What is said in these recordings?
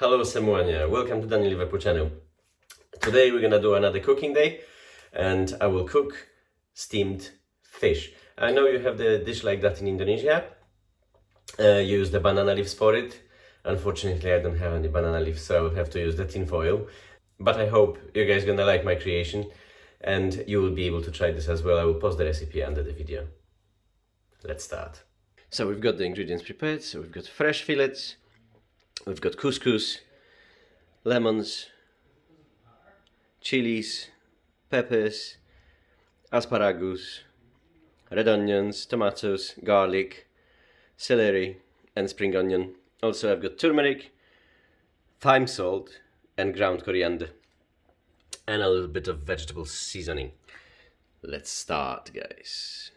Hello Samoania, welcome to Daniel Liverpool channel. Today we're gonna do another cooking day and I will cook steamed fish. I know you have the dish like that in Indonesia. You use the banana leaves for it. Unfortunately I don't have any banana leaves, so I will have to use the tin foil. But I hope you guys gonna like my creation and you will be able to try this as well. I will post the recipe under the video. Let's start. So we've got the ingredients prepared. So we've got fresh fillets, we've got couscous, lemons, chillies, peppers, asparagus, red onions, tomatoes, garlic, celery and spring onion. Also I've got turmeric, thyme salt and ground coriander and a little bit of vegetable seasoning. Let's start, guys.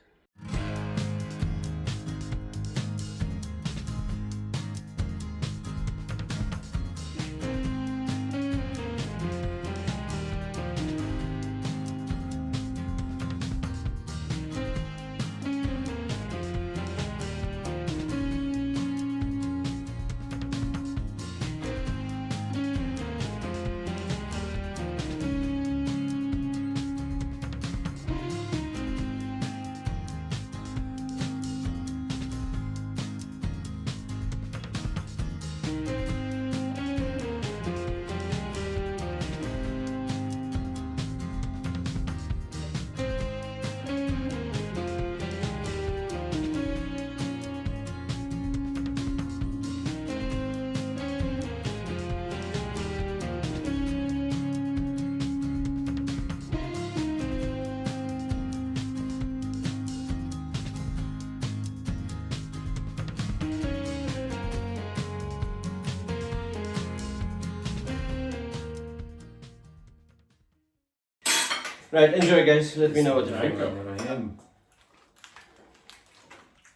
Right, enjoy guys, let me know what you think.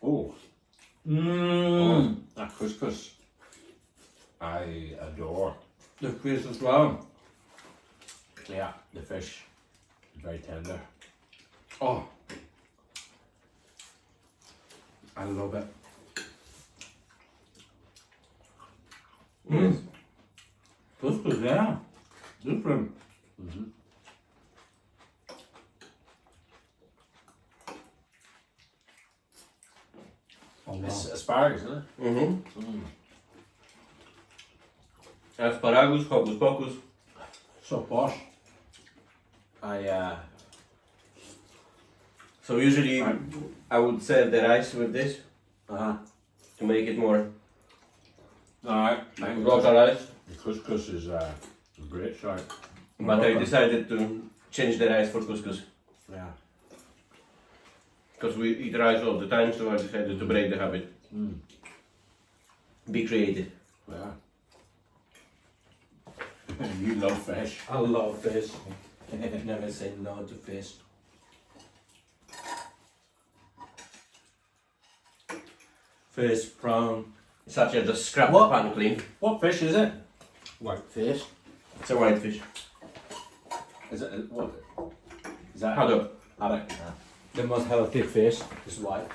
Oh. That couscous. I adore. The fish as well. Yeah, the fish is very tender. Oh, I love it. Couscous, yeah. Different. Oh, wow. It's asparagus, isn't it? Asparagus, hocus pocus. So posh. So usually I would serve the rice with this to make it more Alright, localized. the couscous is a great choice. But I decided to change the rice for couscous. Yeah. Because we eat rice all the time, so I decided to break the habit. Be creative. Yeah. You love fish. I love fish. Never say no to fish. Fish, prawn. Satria just scrapped What? the pan clean. What fish is it? White fish. It's a white fish. Is it what? Is that Haddock. haddock? Yeah. The most healthy fish is white.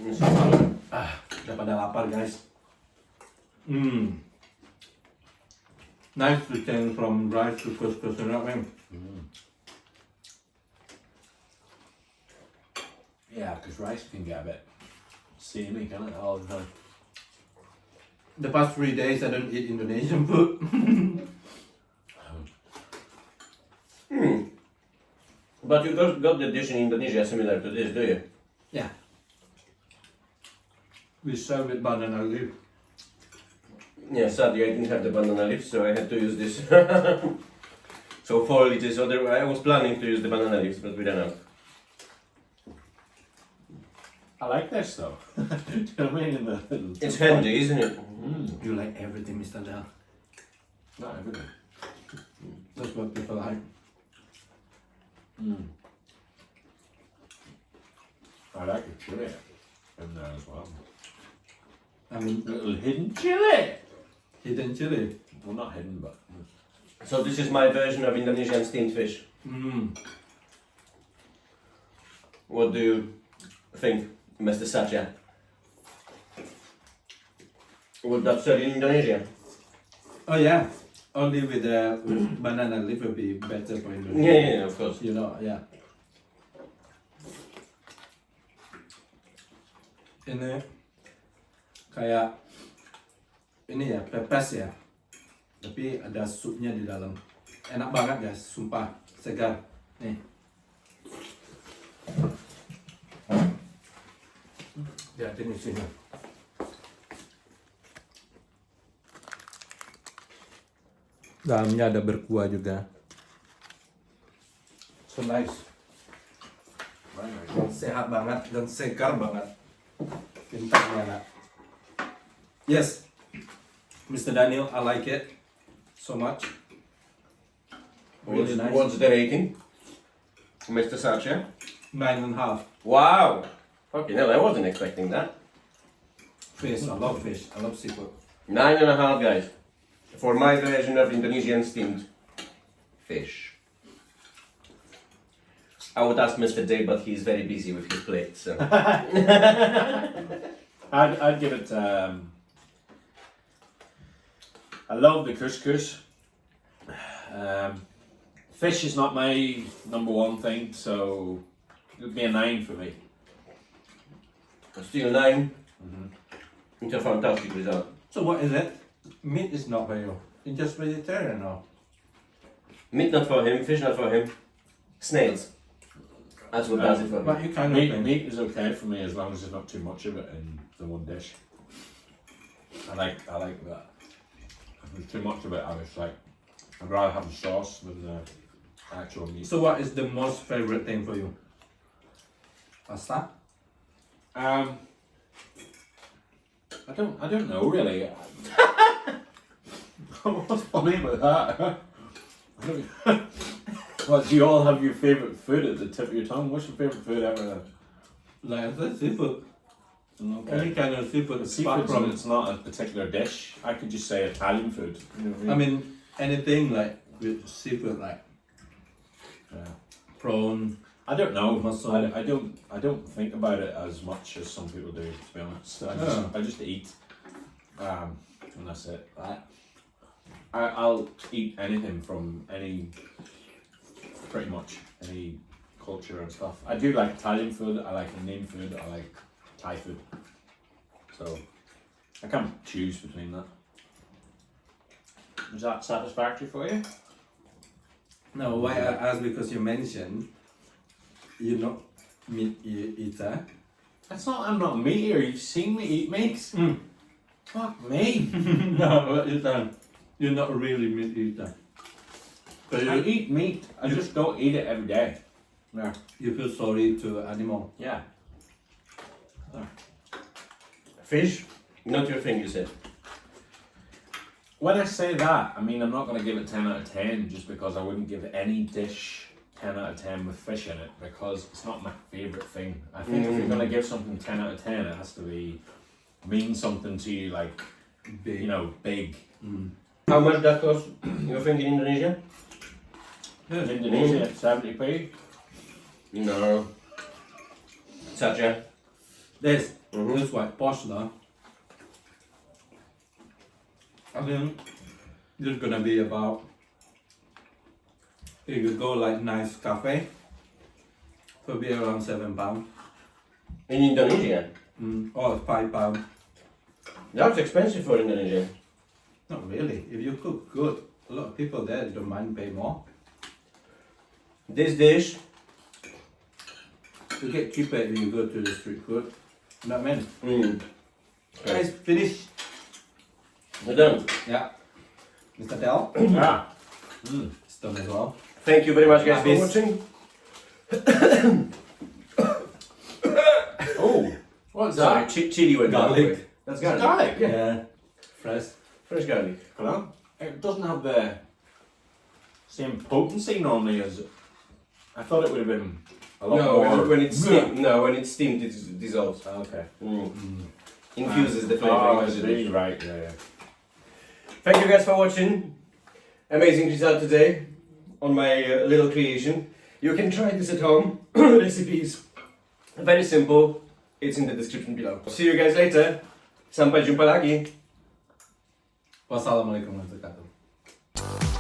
Udah pada lapar guys. Nice to change from rice to couscous, you know what I mean? Yeah, because rice can get a bit samey, can it, all the time? The past 3 days I don't eat Indonesian food. But you got the dish in Indonesia similar to this, do you? Yeah. We serve with banana leaf. Yeah, sadly I didn't have the banana leaves, so I had to use this. So foil it is other. I was planning to use the banana leaves, but we ran out. I like this though. Do you know what I mean? It's handy, isn't it? You like everything, Mr. Dell. Not everything. That's what people like. I like the chili in there as well. I mean, Little hidden chili. hidden chili. Well, not hidden, but So this is my version of Indonesian steamed fish. What do you think, Mr. Satria? Would that sell in Indonesia? Oh yeah, only with banana leaf will be better for Indonesia. Yeah, of course. You know, yeah. Ini kayak ini ya, pepes ya. Tapi ada supnya di dalam. Enak banget guys, sumpah, segar. Nih. Lihatin isinya. Dalamnya ada berkuah juga. So nice. Sehat banget dan segar banget. Pintarnya nak. Yes, Mr. Daniel, I like it so much. Really nice. What's the rating, Mr. Satria? 9.5. Wow! Fucking hell, I wasn't expecting that. Fish, I love fish. I love seafood. 9.5, guys. For my version of Indonesian steamed fish. I would ask Mr. Day, but he's very busy with his plate, so. I'd give it. I love the couscous. Fish is not my number one thing, so it would be a 9 for me. Still 9. It's a fantastic result. So what is it? Meat is not for you. It's just vegetarian or? Meat not for him, fish not for him. Snails. That's what does it for But him. you kind of Meat is okay for me as long as there's not too much of it in the one dish. I like that. If there's too much of it, I'd rather have the sauce than the actual meat. So what is the most favorite thing for you? Pasta? I don't know really. What's funny about that? I don't- What, do you all have your favourite food at the tip of your tongue? What's your favourite food ever? Like I said, seafood. Any kind of seafood. Seafood apart from, it's not a particular dish. I could just say Italian food. You know what I mean, anything like with seafood, like prawn. I don't know. Mussel. I don't think about it as much as some people do. To be honest, I just eat, and that's it. I'll eat anything from pretty much any culture and stuff. I do like Italian food. I like Indian food. I like Thai food. So I can't choose between that. Is that satisfactory for you? No, why I asked because you mentioned you're not meat eater. That's not. I'm not a meat eater. You've seen me eat meat. Fuck me. No, you're not really meat eater. But I eat meat. I just don't eat it every day. yeah, you feel sorry to animal. Yeah. Fish? Not your thing, you said. When I say that, I mean I'm not going to give it 10 out of 10 just because I wouldn't give any dish 10 out of 10 with fish in it because it's not my favourite thing. I think if you're going to give something 10 out of 10, it has to mean something to you, like, Big. you know, big. How much that cost, you think, in Indonesia? In Indonesia, 70p. No. Satria? This white posh though. I think this is gonna be about. If you go like nice cafe, it'll be around £7. In Indonesia? Or £5. That's expensive for Indonesia. Not really. If you cook good, a lot of people there don't mind pay more. This dish, You get cheaper if you go to the street food. Not many. Okay. Guys, finish. We're done. Yeah. Mr. Del, Ah. it's done as well. Thank you very much, guys, for Nice. watching. Oh, what's Sorry, that? chili went Garlic. that way. That's garlic. Garlic? Yeah. Fresh. Fresh garlic. Hello? It doesn't have the same potency normally as. I thought it would have been a lot No, more. when it's steamed, when it's steamed, it dissolves. Okay. Infuses the flavor. Oh, I into the see. dish. Right, yeah. Thank you guys for watching. Amazing result today on my little creation. You can try this at home. Recipes very simple. It's in the description below. See you guys later. Sampai jumpa lagi. Wassalamualaikum warahmatullahi wabarakatuh.